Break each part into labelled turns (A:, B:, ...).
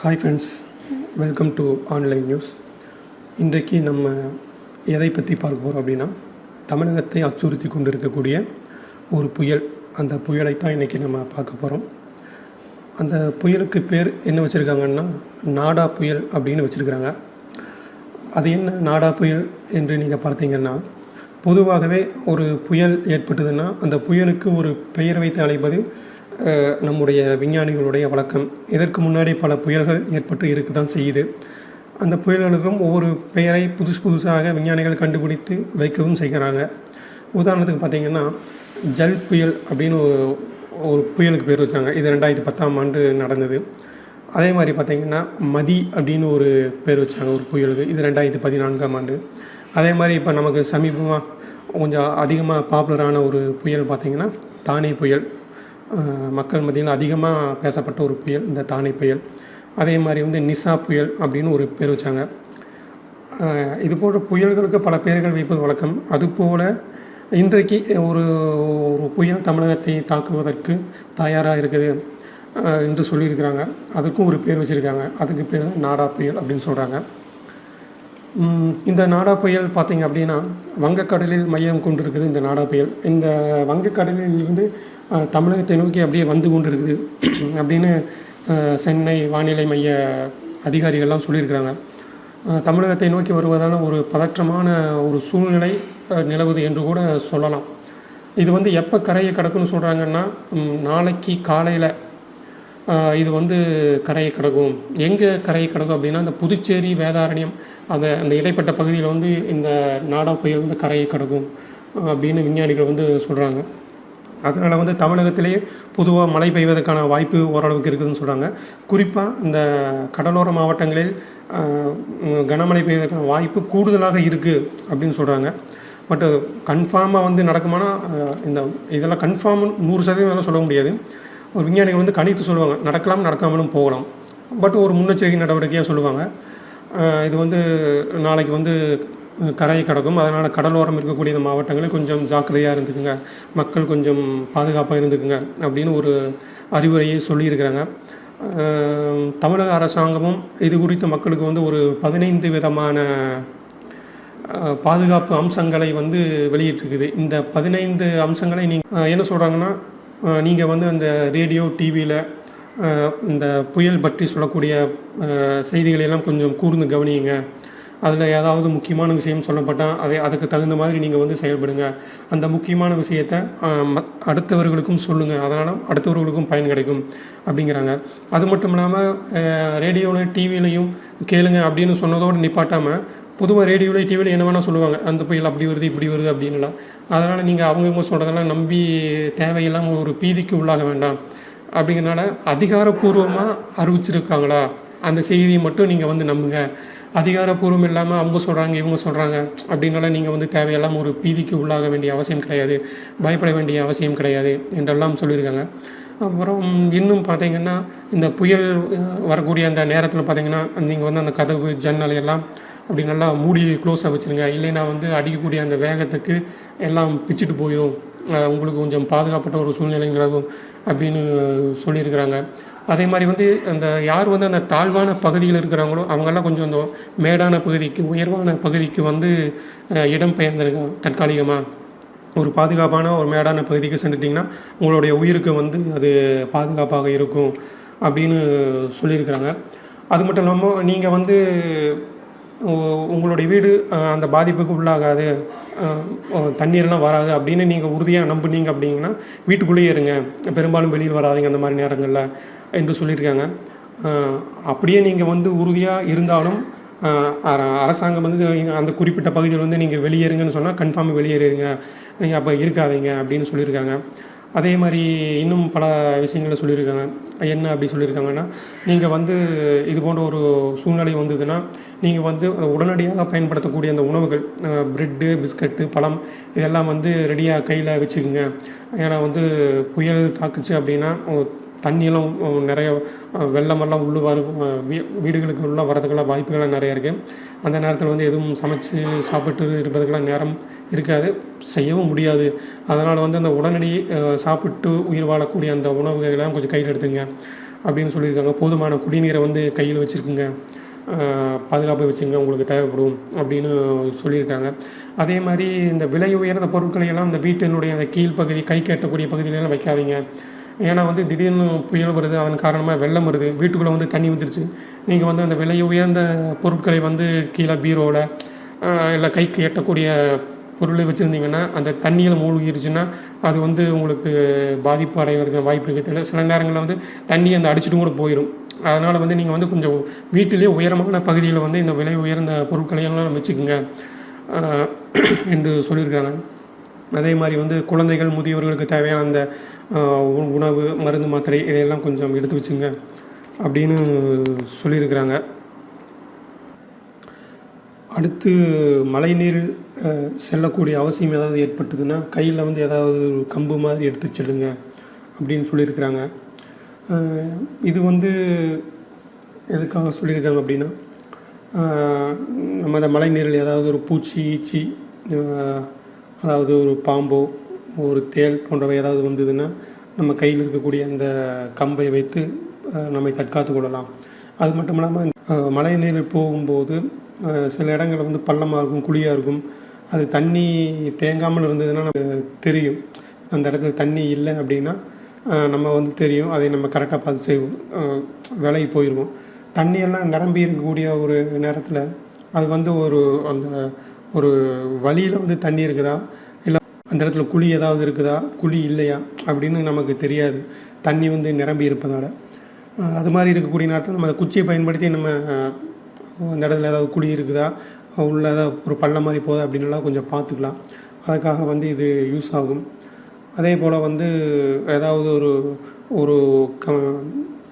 A: Hi friends, welcome to online news. இன்றைக்கு நம்ம எதை பற்றி பார்க்க போகிறோம் அப்படின்னா, தமிழகத்தை அச்சுறுத்தி கொண்டு இருக்கக்கூடிய ஒரு புயல். அந்த புயலை தான் இன்றைக்கி நம்ம பார்க்க போகிறோம். அந்த புயலுக்கு பேர் என்ன வச்சுருக்காங்கன்னா, நாடா புயல் அப்படின்னு வச்சுருக்கிறாங்க. அது என்ன நாடா புயல் என்று நீங்கள் பார்த்தீங்கன்னா, பொதுவாகவே ஒரு புயல் ஏற்பட்டதுன்னா அந்த புயலுக்கு ஒரு பெயர் வைத்து அழைப்பது நம்முடைய விஞ்ஞானிகளுடைய வழக்கம். இதற்கு முன்னாடி பல புயல்கள் ஏற்பட்டு இருக்க தான் செய்யுது. அந்த புயல்களுக்கும் ஒவ்வொரு பெயரை புதுசாக விஞ்ஞானிகள் கண்டுபிடித்து வைக்கவும் செய்கிறாங்க. உதாரணத்துக்கு பார்த்திங்கன்னா, ஜல் புயல் அப்படின்னு ஒரு புயலுக்கு பேர் வச்சாங்க. இது 2010ஆம் ஆண்டு நடந்தது. அதே மாதிரி பார்த்திங்கன்னா, மதி அப்படின்னு ஒரு பேர் வச்சாங்க ஒரு புயலுக்கு. இது 2014ஆம் ஆண்டு. அதே மாதிரி இப்போ நமக்கு சமீபமாக கொஞ்சம் அதிகமாக பாப்புலரான ஒரு புயல் பார்த்திங்கன்னா தானே புயல். மக்கள் மத்தியில் அதிகமாக பேசப்பட்ட ஒரு புயல் இந்த தானே புயல். அதே மாதிரி நிசா புயல் அப்படின்னு ஒரு பேர் வச்சாங்க. இது போன்ற புயல்களுக்கு பல பெயர்கள் வைப்பது வழக்கம். அதுபோல் இன்றைக்கு ஒரு புயல் தமிழகத்தை தாக்குவதற்கு தயாராக இருக்குது என்று சொல்லியிருக்கிறாங்க. அதுக்கும் ஒரு பேர் வச்சுருக்காங்க. அதுக்கு பேர் தான் நாடா புயல் அப்படின்னு சொல்கிறாங்க. இந்த நாடா புயல் பார்த்திங்க அப்படின்னா, வங்கக்கடலில் மையம் கொண்டிருக்குது இந்த நாடா புயல். இந்த வங்கக்கடலில் இருந்து தமிழகத்தை நோக்கி அப்படியே வந்து கொண்டு இருக்குது அப்படின்னு சென்னை வானிலை மைய அதிகாரிகள்லாம் சொல்லியிருக்கிறாங்க. தமிழகத்தை நோக்கி வருவதால் ஒரு பதற்றமான ஒரு சூழ்நிலை நிலவுது என்று கூட சொல்லலாம். இது எப்போ கரையை கடக்குன்னு சொல்கிறாங்கன்னா, நாளைக்கு காலையில் இது கரையை கடக்கும். எங்கே கரையை கடக்கும் அப்படின்னா, இந்த புதுச்சேரி வேதாரண்யம் அந்த இடைப்பட்ட பகுதியில் இந்த நாடா புயல் கரையை கடக்கும் அப்படின்னு விஞ்ஞானிகள் சொல்கிறாங்க. அதனால் தமிழகத்திலேயே பொதுவாக மழை பெய்வதற்கான வாய்ப்பு ஓரளவுக்கு இருக்குதுன்னு சொல்கிறாங்க. குறிப்பாக இந்த கடலோர மாவட்டங்களில் கனமழை பெய்வதற்கான வாய்ப்பு கூடுதலாக இருக்குது அப்படின்னு சொல்கிறாங்க. பட் கன்ஃபார்மாக நடக்குமானா இதெல்லாம் கன்ஃபார்ம் 100% சொல்ல முடியாது. ஒரு விஞ்ஞானிகள் கணித்து சொல்லுவாங்க, நடக்கலாம் நடக்காமலும் போகலாம். பட் ஒரு முன்னெச்சரிக்கை நடவடிக்கையாக சொல்லுவாங்க. இது நாளைக்கு கரையை கடக்கும். அதனால் கடலோரம் இருக்கக்கூடிய இந்த மாவட்டங்களில் கொஞ்சம் ஜாக்கிரதையாக இருந்துக்குங்க, மக்கள் கொஞ்சம் பாதுகாப்பாக இருந்துக்குங்க அப்படின்னு ஒரு அறிவுரையை சொல்லியிருக்கிறாங்க. தமிழக அரசாங்கமும் இது குறித்து மக்களுக்கு ஒரு 15 விதமான பாதுகாப்பு அம்சங்களை வெளியிட்டிருக்குது. இந்த 15 அம்சங்களை நீங்கள் என்ன சொல்கிறாங்கன்னா, நீங்கள் அந்த ரேடியோ டிவியில் இந்த புயல் பற்றி சொல்லக்கூடிய செய்திகளெல்லாம் கொஞ்சம் கூர்ந்து கவனியுங்க. அதில் ஏதாவது முக்கியமான விஷயம் சொல்லப்பட்டால் அதுக்கு தகுந்த மாதிரி நீங்கள் செயல்படுங்க. அந்த முக்கியமான விஷயத்தை அடுத்தவர்களுக்கும் சொல்லுங்கள். அதனால் அடுத்தவர்களுக்கும் பயன் கிடைக்கும் அப்படிங்கிறாங்க. அது மட்டும் இல்லாமல் ரேடியோவில் டிவிலையும் கேளுங்க அப்படின்னு சொன்னதோடு நிப்பாட்டாமல், பொதுவாக ரேடியோவில் டிவியில் என்ன வேணால் சொல்லுவாங்க, அந்த புயல் அப்படி வருது இப்படி வருது அப்படின்லாம். அதனால் நீங்கள் அவங்கவுங்க சொல்கிறதெல்லாம் நம்பி தேவையில்லாமல் ஒரு பீதிக்கு உள்ளாக வேண்டாம். அப்படிங்கிறனால அதிகாரப்பூர்வமாக அறிவிச்சிருக்காங்களா அந்த செய்தியை மட்டும் நீங்கள் நம்புங்க. அதிகாரப்பூர்வம் இல்லாமல் அவங்க சொல்கிறாங்க இவங்க சொல்கிறாங்க அப்படின்னால நீங்கள் தேவையில்லாமல் ஒரு பீதிக்கு உள்ளாக வேண்டிய அவசியம் கிடையாது, பயப்பட வேண்டிய அவசியம் கிடையாது என்றெல்லாம் சொல்லியிருக்காங்க. அப்புறம் இன்னும் பார்த்திங்கன்னா, இந்த புயல் வரக்கூடிய அந்த நேரத்தில் பார்த்திங்கன்னா, நீங்கள் அந்த கதவு ஜன்னல் எல்லாம் அப்படி நல்லா மூடி க்ளோஸாக வச்சுருங்க. இல்லைன்னா அடிக்கக்கூடிய அந்த வேகத்துக்கு எல்லாம் பிச்சுட்டு போயிடும். உங்களுக்கு கொஞ்சம் பாதுகாப்பட்ட ஒரு சூழ்நிலை நிலவும் அப்படின்னு சொல்லியிருக்கிறாங்க. அதே மாதிரி அந்த யார் அந்த தாழ்வான பகுதியில் இருக்கிறாங்களோ அவங்கெல்லாம் கொஞ்சம் அந்த மேடான பகுதிக்கு, உயர்வான பகுதிக்கு இடம் பெயர்ந்துருக்காங்க. தற்காலிகமாக ஒரு பாதுகாப்பான ஒரு மேடான பகுதிக்கு சென்றுட்டிங்கன்னா உங்களுடைய உயிருக்கு அது பாதுகாப்பாக இருக்கும் அப்படின்னு சொல்லியிருக்கிறாங்க. அது மட்டும் இல்லாமல் நீங்கள் உங்களுடைய வீடு அந்த பாதிப்புக்கு உள்ளாகாது, தண்ணீரெல்லாம் வராது அப்படின்னு நீங்கள் உறுதியாக நம்புனீங்க அப்படிங்கன்னா வீட்டுக்குள்ளேயே இருங்க, பெரும்பாலும் வெளியில் வராதிங்க அந்த மாதிரி நேரங்களில் என்று சொல்லியிருக்காங்க. அப்படியே நீங்கள் உறுதியாக இருந்தாலும் அரசாங்கம் அந்த குறிப்பிட்ட பகுதியில் நீங்கள் வெளியேறுங்கன்னு சொன்னால் கன்ஃபார்மாக வெளியேறுங்க, நீங்கள் அப்போ இருக்காதீங்க அப்படின்னு சொல்லியிருக்காங்க. அதே மாதிரி இன்னும் பல விஷயங்களை சொல்லியிருக்காங்க. என்ன அப்படி சொல்லியிருக்காங்கன்னா, நீங்கள் இது போன்ற ஒரு சூழ்நிலை வந்ததுன்னா நீங்கள் உடனடியாக பயன்படுத்தக்கூடிய அந்த உணவுகள், ப்ரெட்டு, பிஸ்கட்டு, பழம் இதெல்லாம் ரெடியாக கையில் வச்சுக்கோங்க. ஏன்னா புயல் தாக்குச்சு அப்படின்னா தண்ணியெல்லாம் நிறைய வெள்ளமெல்லாம் வீடுகளுக்கு உள்ளே வரதுக்கெல்லாம் வாய்ப்புகள்லாம் நிறையா இருக்குது. அந்த நேரத்தில் எதுவும் சமைச்சு சாப்பிட்டு இருப்பதுக்கெல்லாம் நேரம் இருக்காது, செய்யவும் முடியாது. அதனால் அந்த உடனடி சாப்பிட்டு உயிர் வாழக்கூடிய அந்த உணவுகளெல்லாம் கொஞ்சம் கையில் எடுத்துங்க. அப்படின்னு சொல்லியிருக்காங்க. போதுமான குடிநீரை வந்து கையில் வச்சுருக்குங்க, பாதுகாப்பு வச்சுங்க, உங்களுக்கு தேவைப்படும் அப்படின்னு சொல்லியிருக்காங்க. அதே மாதிரி இந்த விலை உயர்ந்த பொருட்களை எல்லாம் இந்த வீட்டினுடைய அந்த கீழ்ப்பகுதி கை கட்டக்கூடிய பகுதியிலலாம் வைக்காதீங்க. ஏன்னா வந்து திடீர்னு புயல் வருது, அதன் காரணமாக வெள்ளம் வருது, வீட்டுக்குள்ளே வந்து தண்ணி வந்துருச்சு. நீங்கள் வந்து அந்த விலை உயர்ந்த பொருட்களை வந்து கீழே பீரோவில் இல்லை கைக்கு எட்டக்கூடிய பொருளை வச்சுருந்தீங்கன்னா அந்த தண்ணியில் மூழ்கிருச்சுன்னா அது வந்து உங்களுக்கு பாதிப்பு அடைவதற்கான வாய்ப்பு இருக்குது. சில நேரங்களில் வந்து தண்ணி அந்த அடிச்சுட்டும் கூட போயிடும். அதனால் வந்து நீங்கள் வந்து கொஞ்சம் வீட்டிலே உயரமான பகுதியில் வந்து இந்த விலை உயர்ந்த பொருட்களை எல்லாம் வச்சுக்கோங்க என்று சொல்லியிருக்காங்க. அதே மாதிரி வந்து குழந்தைகள் முதியவர்களுக்கு தேவையான அந்த உணவு, மருந்து, மாத்திரை இதையெல்லாம் கொஞ்சம் எடுத்து வச்சுங்க அப்படின்னு சொல்லியிருக்கிறாங்க. அடுத்து மழைநீர் செல்லக்கூடிய அவசியம் ஏதாவது ஏற்பட்டதுன்னா கையில் வந்து ஏதாவது கம்பு மாதிரி எடுத்து செல்லுங்க அப்படின்னு சொல்லியிருக்கிறாங்க. இது வந்து எதுக்காக சொல்லியிருக்காங்க அப்படின்னா, நம்ம அந்த மழை நீரில் ஏதாவது ஒரு பூச்சி, ஈச்சி, அதாவது ஒரு பாம்போ, ஒரு தேள் போன்றவை ஏதாவது வந்ததுன்னா நம்ம கையில் இருக்கக்கூடிய அந்த கம்பை வைத்து நம்மை தற்காத்து கொள்ளலாம். அது மட்டும் இல்லாமல் மழை நீரில் போகும்போது சில இடங்களில் வந்து பள்ளமாக இருக்கும், குழியாக இருக்கும். அது தண்ணி தேங்காமல் இருந்ததுன்னா நமக்கு தெரியும். அந்த இடத்துல தண்ணி இல்லை அப்படின்னா நம்ம வந்து தெரியும். அதை நம்ம கரெக்டாக பார்த்து செய்வோம், விலகி போயிடுவோம். தண்ணியெல்லாம் நிரம்பி இருக்கக்கூடிய ஒரு நேரத்தில் அது வந்து அந்த ஒரு வழியில் வந்து தண்ணி இருக்குதா, இல்லை அந்த இடத்துல குழி ஏதாவது இருக்குதா, குழி இல்லையா அப்படின்னு நமக்கு தெரியாது, தண்ணி வந்து நிரம்பி இருப்பதால். அது மாதிரி இருக்கக்கூடிய நேரத்தில் நம்ம குச்சியை பயன்படுத்தி நம்ம அந்த இடத்துல ஏதாவது குழி இருக்குதா, உள்ள ஏதாவது ஒரு பள்ளம் மாதிரி போதா அப்படின்லாம் கொஞ்சம் பார்த்துக்கலாம். அதுக்காக வந்து இது யூஸ் ஆகும். அதே போல் வந்து ஏதாவது ஒரு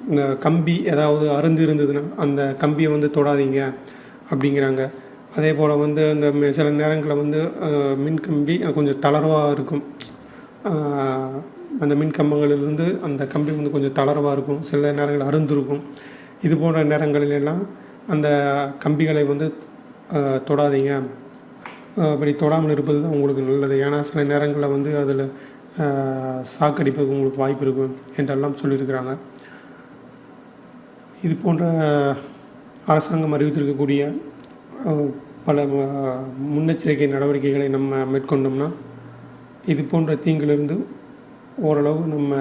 A: இந்த கம்பி ஏதாவது அருந்து இருந்ததுன்னா அந்த கம்பியை வந்து தொடாதீங்க அப்படிங்கிறாங்க. அதே போல் வந்து அந்த சில நேரங்களில் வந்து மின்கம்பி கொஞ்சம் தளர்வாக இருக்கும். அந்த மின் கம்பங்களிலிருந்து அந்த கம்பி வந்து கொஞ்சம் தளர்வாக இருக்கும், சில நேரங்கள் அருந்திருக்கும். இது போன்ற நேரங்களிலெல்லாம் அந்த கம்பிகளை வந்து தொடாதீங்க. அப்படி தொடாமல் இருப்பது தான் உங்களுக்கு நல்லது. ஏன்னா சில நேரங்களில் வந்து அதில் சாக்கடிப்பதுக்கு உங்களுக்கு வாய்ப்பு இருக்கும் என்றெல்லாம் சொல்லியிருக்கிறாங்க. இது போன்ற அரசாங்கம் அறிவித்திருக்கக்கூடிய பல முன்னெச்சரிக்கை நடவடிக்கைகளை நம்ம மேற்கொண்டோம்னா இது போன்ற தீங்கிலிருந்து ஓரளவு நம்ம